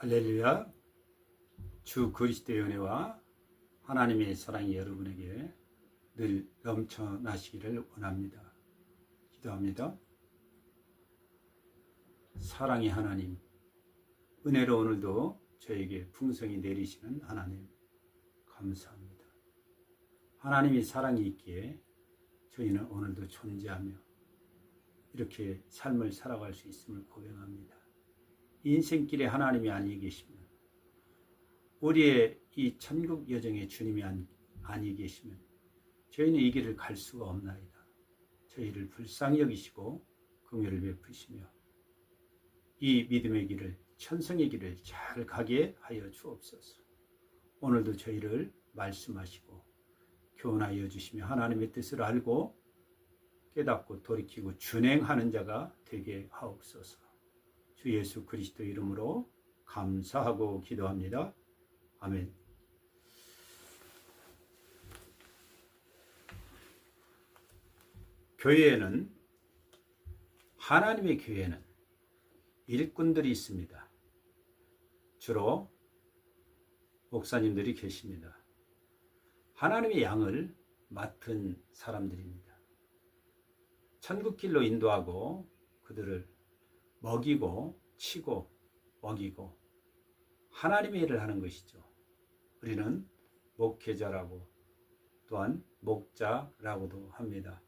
할렐루야. 주 그리스도의 은혜와 하나님의 사랑이 여러분에게 늘 넘쳐나시기를 원합니다. 기도합니다. 사랑의 하나님, 은혜로 오늘도 저에게 풍성히 내리시는 하나님, 감사합니다. 하나님이 사랑이 있기에 저희는 오늘도 존재하며 이렇게 삶을 살아갈 수 있음을 고백합니다. 인생길에 하나님이 아니 계시면, 우리의 이 천국 여정에 주님이 아니 계시면 저희는 이 길을 갈 수가 없나이다. 저희를 불쌍히 여기시고 긍휼을 베푸시며 이 믿음의 길을, 천성의 길을 잘 가게 하여 주옵소서. 오늘도 저희를 말씀하시고 교훈하여 주시며 하나님의 뜻을 알고 깨닫고 돌이키고 준행하는 자가 되게 하옵소서. 주 예수 그리스도 이름으로 감사하고 기도합니다. 아멘. 하나님의 교회에는 일꾼들이 있습니다. 주로 목사님들이 계십니다. 하나님의 양을 맡은 사람들입니다. 천국길로 인도하고 그들을 먹이고 치고 먹이고 하나님의 일을 하는 것이죠. 우리는 목회자라고 또한 목자라고도 합니다.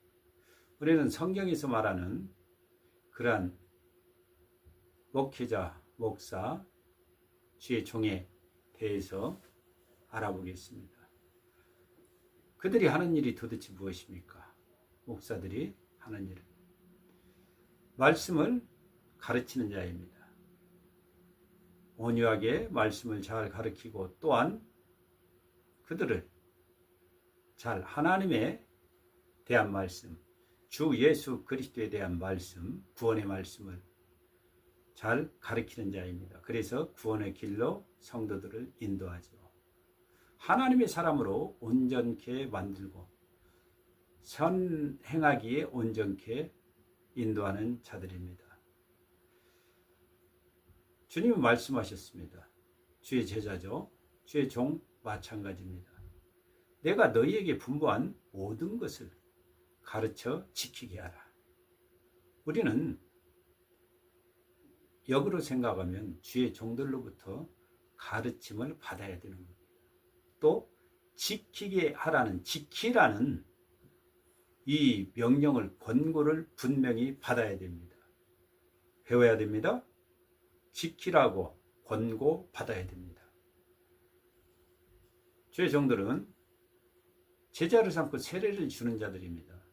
우리는 성경에서 말하는 그러한 목회자, 목사, 주의 종에 대해서 알아보겠습니다. 그들이 하는 일이 도대체 무엇입니까? 목사들이 하는 일은 말씀을 가르치는 자입니다. 온유하게 말씀을 잘 가르치고 또한 그들을 잘 하나님에 대한 말씀, 주 예수 그리스도에 대한 말씀, 구원의 말씀을 잘 가르치는 자입니다. 그래서 구원의 길로 성도들을 인도하죠. 하나님의 사람으로 온전케 만들고 선행하기에 온전케 인도하는 자들입니다. 주님은 말씀하셨습니다. 주의 제자죠. 주의 종 마찬가지입니다. 내가 너희에게 분부한 모든 것을 가르쳐 지키게 하라. 우리는 역으로 생각하면 주의 종들로부터 가르침을 받아야 되는 겁니다. 또 지키게 하라는, 지키라는 이 명령을, 권고를 분명히 받아야 됩니다. 배워야 됩니다. 지키라고 권고 받아야 됩니다. 주의 종들은 제자를 삼고 세례를 주는 자들입니다.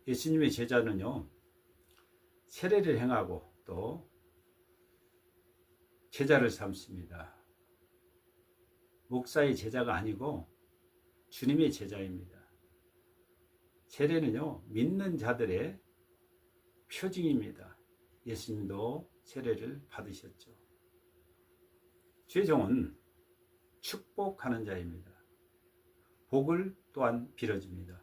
예수님의 제자는요, 세례를 행하고 또 제자를 삼습니다. 목사의 제자가 아니고 주님의 제자입니다. 세례는요, 믿는 자들의 표징입니다. 예수님도 세례를 받으셨죠. 주의 종은 축복하는 자입니다. 복을 또한 빌어줍니다.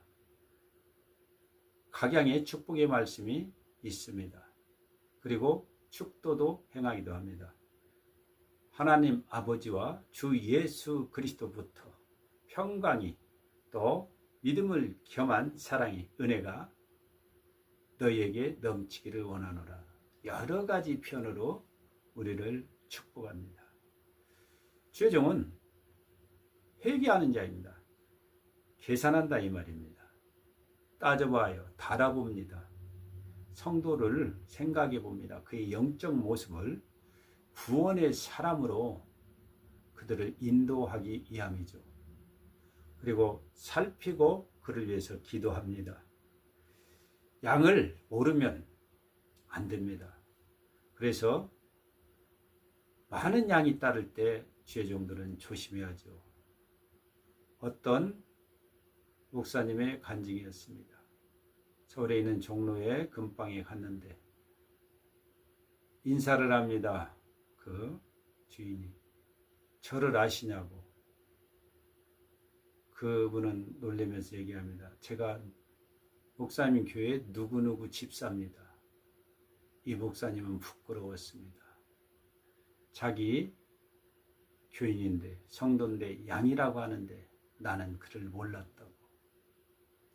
각양의 축복의 말씀이 있습니다. 그리고 축도도 행하기도 합니다. 하나님 아버지와 주 예수 그리스도부터 평강이 또 믿음을 겸한 사랑이, 은혜가 너희에게 넘치기를 원하노라. 여러 가지 편으로 우리를 축복합니다. 주의 종은 회개하는 자입니다. 계산한다 이 말입니다. 따져봐요. 달아봅니다. 성도를 생각해 봅니다. 그의 영적 모습을 구원의 사람으로 그들을 인도하기 위함이죠. 그리고 살피고 그를 위해서 기도합니다. 양을 모르면 안 됩니다. 그래서 많은 양이 따를 때 주의 종들은 조심해야죠. 어떤 목사님의 간증이었습니다. 서울에 있는 종로의 금방에 갔는데 인사를 합니다. 그 주인이 저를 아시냐고. 그분은 놀라면서 얘기합니다. 제가 목사님 교회 누구누구 집사입니다. 이 목사님은 부끄러웠습니다. 자기 교인인데 성도인데 양이라고 하는데 나는 그를 몰랐다고.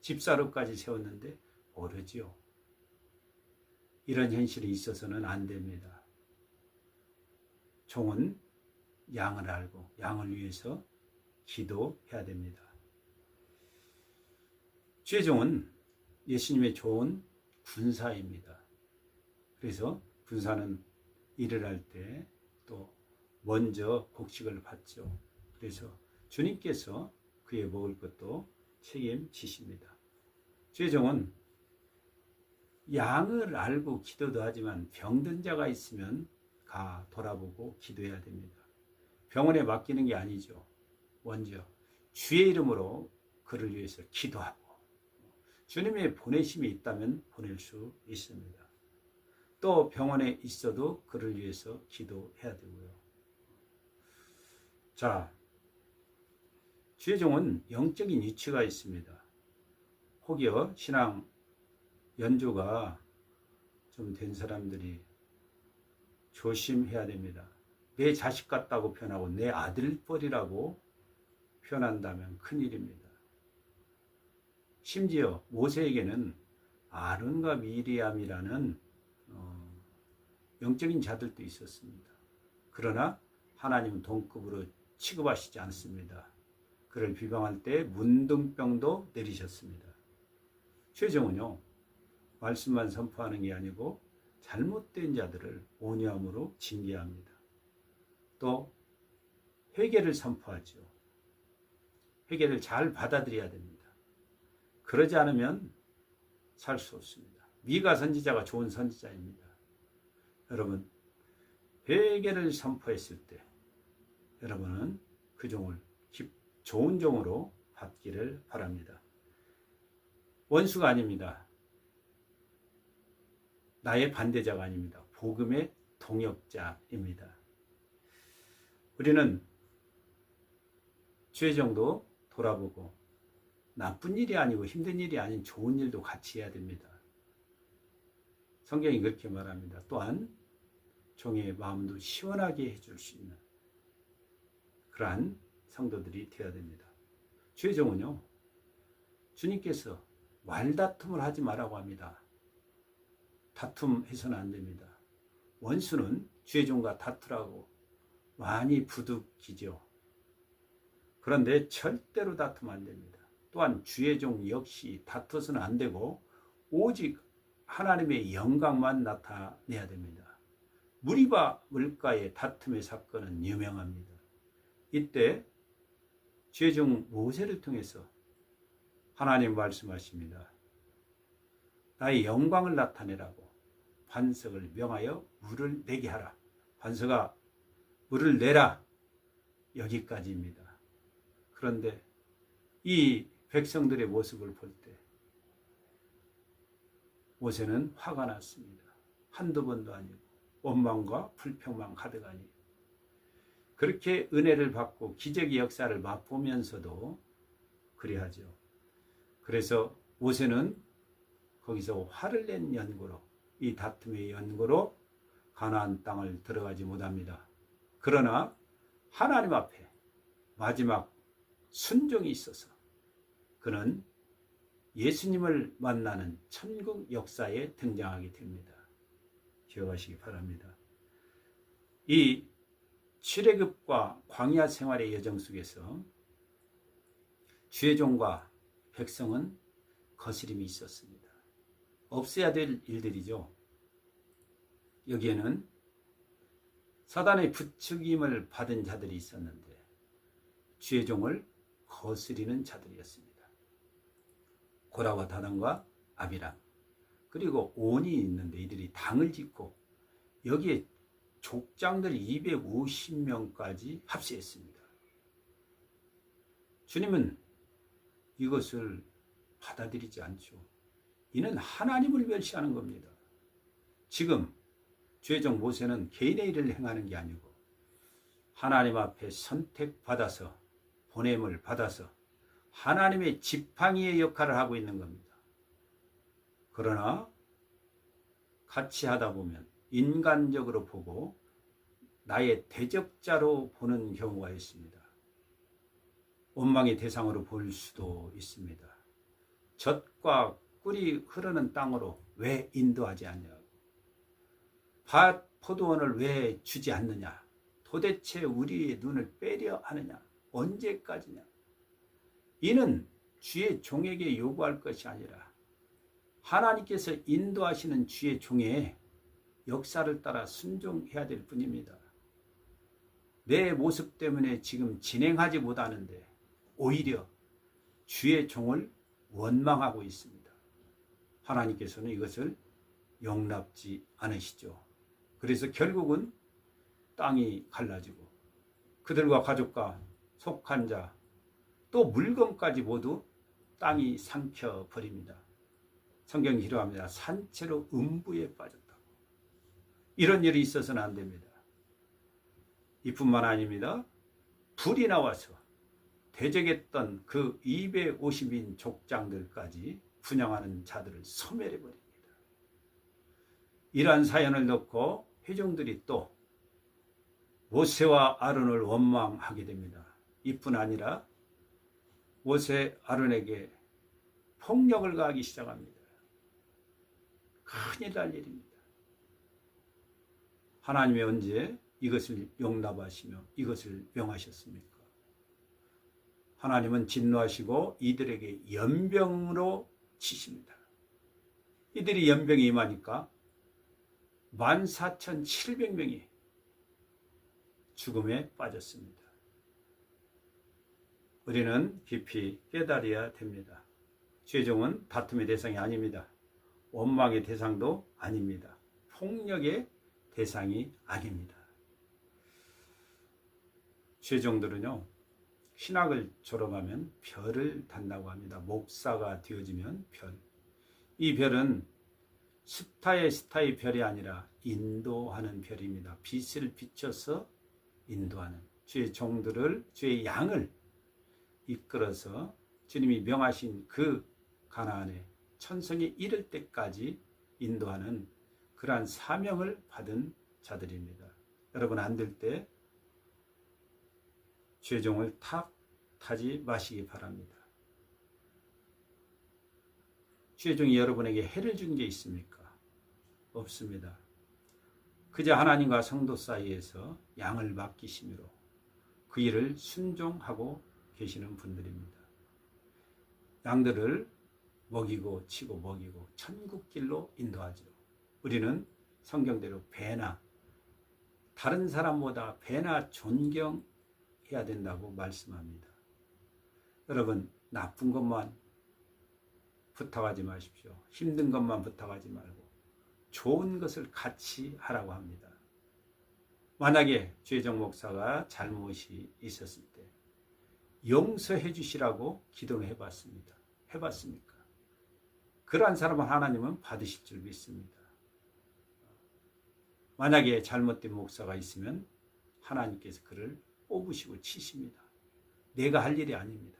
집사로까지 세웠는데 모르지요. 이런 현실이 있어서는 안 됩니다. 종은 양을 알고 양을 위해서 기도해야 됩니다. 주의 종은 예수님의 좋은 군사입니다. 그래서 군사는 일을 할 때 또 먼저 곡식을 받죠. 그래서 주님께서 그의 먹을 것도 책임지십니다. 주의 종은 양을 알고 기도도 하지만 병든 자가 있으면 가 돌아보고 기도해야 됩니다. 병원에 맡기는 게 아니죠. 먼저 주의 이름으로 그를 위해서 기도하고 주님의 보내심이 있다면 보낼 수 있습니다. 또 병원에 있어도 그를 위해서 기도해야 되고요. 자, 주의 종은 영적인 위치가 있습니다. 혹여 신앙 연조가 좀 된 사람들이 조심해야 됩니다. 내 자식 같다고 표현하고 내 아들뻘이라고 표현한다면 큰일입니다. 심지어 모세에게는 아론과 미리암이라는 영적인 자들도 있었습니다. 그러나 하나님은 동급으로 취급하시지 않습니다. 그를 비방할 때 문둥병도 내리셨습니다. 최종은요, 말씀만 선포하는 게 아니고 잘못된 자들을 온유함으로 징계합니다. 또 회개를 선포하죠. 회개를 잘 받아들여야 됩니다. 그러지 않으면 살 수 없습니다. 미가 선지자가 좋은 선지자입니다. 여러분, 회개를 선포했을 때 여러분은 그 종을 좋은 종으로 받기를 바랍니다. 원수가 아닙니다. 나의 반대자가 아닙니다. 복음의 동역자입니다. 우리는 주의 종도 돌아보고 나쁜 일이 아니고 힘든 일이 아닌 좋은 일도 같이 해야 됩니다. 성경이 그렇게 말합니다. 또한 종의 마음도 시원하게 해줄 수 있는 그러한 성도들이 되어야 됩니다. 주의 종은요, 주님께서 말다툼을 하지 말라고 합니다. 다툼해서는 안 됩니다. 원수는 주의 종과 다투라고 많이 부득이죠. 그런데 절대로 다투면 안 됩니다. 또한 주의 종 역시 다투서는 안 되고 오직 하나님의 영광만 나타내야 됩니다. 무리바 물가의 다툼의 사건은 유명합니다. 이때 주의 종 모세를 통해서 하나님 말씀하십니다. 나의 영광을 나타내라고 반석을 명하여 물을 내게 하라. 반석아, 물을 내라. 여기까지입니다. 그런데 이 백성들의 모습을 볼 때 모세는 화가 났습니다. 한두 번도 아니고 원망과 불평만 가득하니 그렇게 은혜를 받고 기적의 역사를 맛보면서도 그래야죠. 그래서 모세는 거기서 화를 낸 연고로 이 다툼의 연고로 가나안 땅을 들어가지 못합니다. 그러나 하나님 앞에 마지막 순종이 있어서 그는 예수님을 만나는 천국 역사에 등장하게 됩니다. 기억하시기 바랍니다. 이 출애굽과 광야 생활의 여정 속에서 주의 종과 백성은 거스림이 있었습니다. 없어야 될 일들이죠. 여기에는 사단의 부추김을 받은 자들이 있었는데 주의 종을 거스리는 자들이었습니다. 고라와 다단과 아비람, 그리고 온이 있는데 이들이 당을 짓고 여기에 족장들 250명까지 합세했습니다. 주님은 이것을 받아들이지 않죠. 이는 하나님을 멸시하는 겁니다. 지금 주의 종 모세는 개인의 일을 행하는 게 아니고 하나님 앞에 선택받아서 보냄을 받아서 하나님의 지팡이의 역할을 하고 있는 겁니다. 그러나 같이 하다 보면 인간적으로 보고 나의 대적자로 보는 경우가 있습니다. 원망의 대상으로 볼 수도 있습니다. 젖과 꿀이 흐르는 땅으로 왜 인도하지 않냐고. 밭 포도원을 왜 주지 않느냐. 도대체 우리의 눈을 빼려 하느냐. 언제까지냐. 이는 주의 종에게 요구할 것이 아니라 하나님께서 인도하시는 주의 종의 역사를 따라 순종해야 될 뿐입니다. 내 모습 때문에 지금 진행하지 못하는데 오히려 주의 종을 원망하고 있습니다. 하나님께서는 이것을 용납지 않으시죠. 그래서 결국은 땅이 갈라지고 그들과 가족과 속한 자, 또 물건까지 모두 땅이 삼켜버립니다. 성경이 기록합니다. 산채로 음부에 빠졌다고. 이런 일이 있어서는 안 됩니다. 이뿐만 아닙니다. 불이 나와서 대적했던 그 250인 족장들까지 분양하는 자들을 소멸해버립니다. 이러한 사연을 넣고 회중들이 또 모세와 아론을 원망하게 됩니다. 이뿐 아니라 모세 아론에게 폭력을 가하기 시작합니다. 큰일 날 일입니다. 하나님이 언제 이것을 용납하시며 이것을 명하셨습니까? 하나님은 진노하시고 이들에게 연병으로 치십니다. 이들이 연병에 임하니까 14,700명이 죽음에 빠졌습니다. 우리는 깊이 깨달아야 됩니다. 죄종은 다툼의 대상이 아닙니다. 원망의 대상도 아닙니다. 폭력의 대상이 아닙니다. 죄종들은요, 신학을 졸업하면 별을 단다고 합니다. 목사가 되어지면 별. 이 별은 스타의 별이 아니라 인도하는 별입니다. 빛을 비춰서 인도하는 주의 종들을, 주의 양을 이끌어서 주님이 명하신 그 가나안에 천성에 이를 때까지 인도하는 그러한 사명을 받은 자들입니다. 여러분 안 될 때 죄종을 탓하지 마시기 바랍니다. 죄종이 여러분에게 해를 준 게 있습니까? 없습니다. 그저 하나님과 성도 사이에서 양을 맡기심으로 그 일을 순종하고 계시는 분들입니다. 양들을 먹이고 치고 먹이고 천국길로 인도하죠. 우리는 성경대로 배나 다른 사람보다 배나 존경해야 된다고 말씀합니다. 여러분 나쁜 것만 부탁하지 마십시오. 힘든 것만 부탁하지 말고 좋은 것을 같이 하라고 합니다. 만약에 죄종 목사가 잘못이 있었을 때 용서해 주시라고 기도를 해봤습니다. 해봤습니까? 그러한 사람은 하나님은 받으실 줄 믿습니다. 만약에 잘못된 목사가 있으면 하나님께서 그를 뽑으시고 치십니다. 내가 할 일이 아닙니다.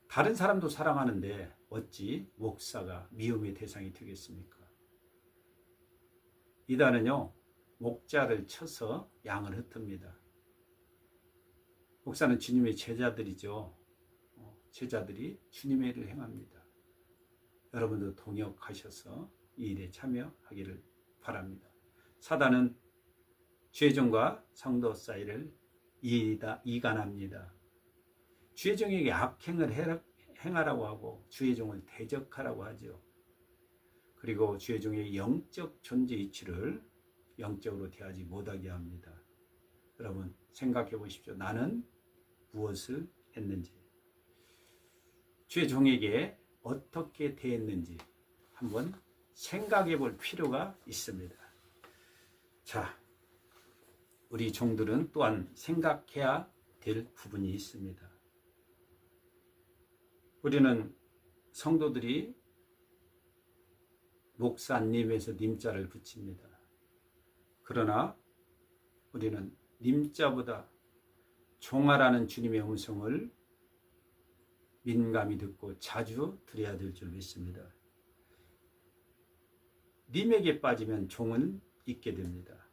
다른 사람도 사랑하는데 어찌 목사가 미움의 대상이 되겠습니까? 이단은요, 목자를 쳐서 양을 흩습니다. 목사는 주님의 제자들이죠. 제자들이 주님의 일을 행합니다. 여러분도 동역하셔서 이 일에 참여하기를 바랍니다. 사단은 죄종과 성도 사이를 이간합니다. 죄종에게 악행을 행하라고 하고 죄종을 대적하라고 하죠. 그리고 죄종의 영적 존재 이치를 영적으로 대하지 못하게 합니다. 여러분 생각해 보십시오. 나는 무엇을 했는지, 죄종에게 어떻게 대했는지 한번 생각해 볼 필요가 있습니다. 자, 우리 종들은 또한 생각해야 될 부분이 있습니다. 우리는 성도들이 목사님에서 님자를 붙입니다. 그러나 우리는 님자보다 종아라는 주님의 음성을 민감히 듣고 자주 들어야 될 줄 믿습니다. 님에게 빠지면 종은 잊게 됩니다.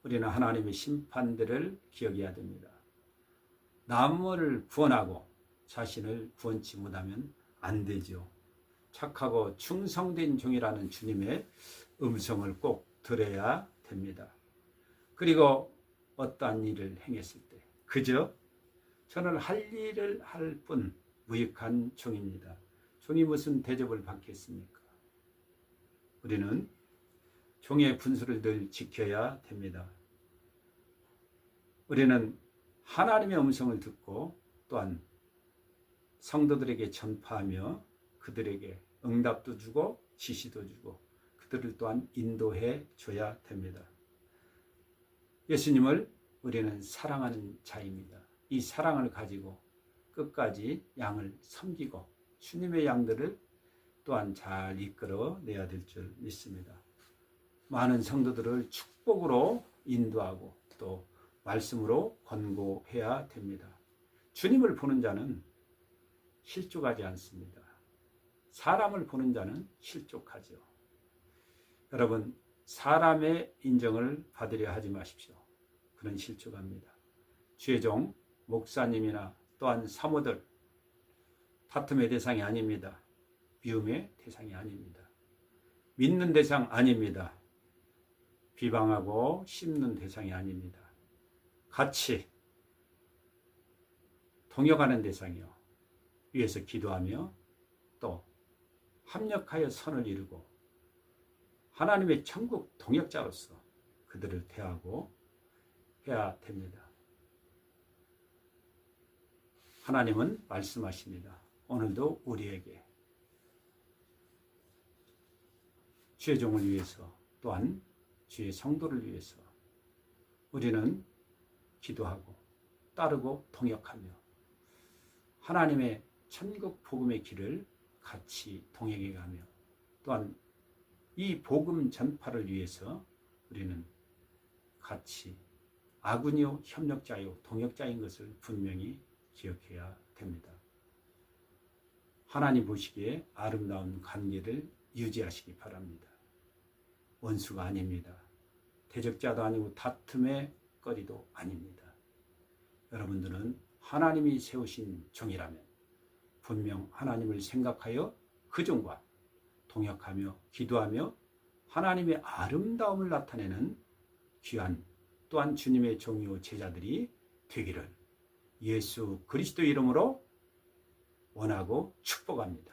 우리는 하나님의 심판들을 기억해야 됩니다. 남을 구원하고 자신을 구원치 못하면 안 되죠. 착하고 충성된 종이라는 주님의 음성을 꼭 들어야 됩니다. 그리고 어떠한 일을 행했을 때 그저 저는 할 일을 할 뿐 무익한 종입니다. 종이 무슨 대접을 받겠습니까? 우리는 종의 분수를 늘 지켜야 됩니다. 우리는 하나님의 음성을 듣고 또한 성도들에게 전파하며 그들에게 응답도 주고 지시도 주고 그들을 또한 인도해 줘야 됩니다. 예수님을 우리는 사랑하는 자입니다. 이 사랑을 가지고 끝까지 양을 섬기고 주님의 양들을 또한 잘 이끌어내야 될 줄 믿습니다. 많은 성도들을 축복으로 인도하고 또 말씀으로 권고해야 됩니다. 주님을 보는 자는 실족하지 않습니다. 사람을 보는 자는 실족하죠. 여러분, 사람의 인정을 받으려 하지 마십시오. 그는 실족합니다. 주의 종, 목사님이나 또한 사모들, 다툼의 대상이 아닙니다. 미움의 대상이 아닙니다. 믿는 대상 아닙니다. 비방하고 씹는 대상이 아닙니다. 같이 동역하는 대상이요. 위에서 기도하며 또 합력하여 선을 이루고 하나님의 천국 동역자로서 그들을 대하고 해야 됩니다. 하나님은 말씀하십니다. 오늘도 우리에게 주의 종을 위해서 또한 주의 성도를 위해서 우리는 기도하고 따르고 동역하며 하나님의 천국 복음의 길을 같이 동행해 가며 또한 이 복음 전파를 위해서 우리는 같이 아군이요 협력자요 동역자인 것을 분명히 기억해야 됩니다. 하나님 보시기에 아름다운 관계를 유지하시기 바랍니다. 원수가 아닙니다. 대적자도 아니고 다툼의 거리도 아닙니다. 여러분들은 하나님이 세우신 종이라면 분명 하나님을 생각하여 그 종과 동역하며 기도하며 하나님의 아름다움을 나타내는 귀한 또한 주님의 종이요 제자들이 되기를 예수 그리스도 이름으로 원하고 축복합니다.